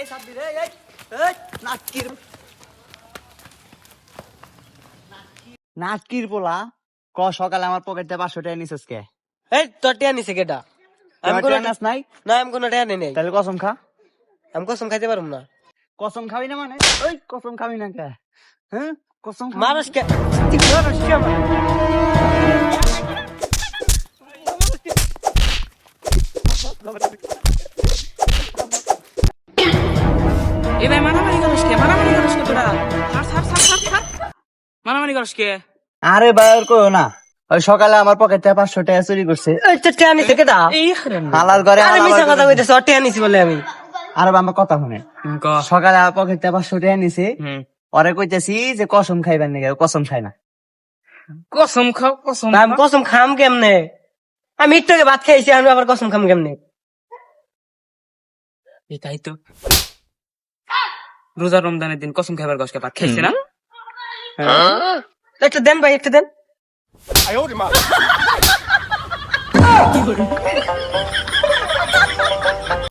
এই সাব্বির এই এই নাটকির নাটকির পোলা সকালে আমার পকেটে 500 টাকা নিছিস কে? এই তোর টিয়া নিছে কেটা? আমি তোর কোনো টিয়া নাস নাই? না, আমি কোনো টিয়া নেই নাই। তাহলে কসম খা। আমি কসম খাইতে পারুম না। কসম খাবি না মানে? ওই কসম খাবি না কে? হ্যাঁ কসম খা। মানুষ কে মানুষ কে আমার? এ ভাই মারামারি করিস কে? মারামারি করিস কে তোরা? ছাড় ছাড় ছাড় ছাড় ছাড়। মারামারি করিস কে? আরে বাইর কইও না। ওই সকালে আমার পকেটে 500 টাকা চুরি করছে। এই তোর টিয়া নিছে কেটা? এই হারাম। হালাল করে আরে মিছা কথা কইতেছ, ওর টিয়া নিছি বলে আমি। আরে আমার কথা শুনে। ক। সকালে আমার পকেটে 500 টাকা নিছে। হুম। ওরে কইতেছি যে কসম খাইবার নাকি, কসম খাই না। কসম খাও কসম তা আমি কসম খাম কেমনে? আমি একটু আগে ভাত খাইছি, আমি আবার কসম খাম কেমনে? তাই তো রোজা রমজানের দিন কসম খাইবার গসকে ভাত খাইছে না? একটা দেন ভাই, একটা দেন।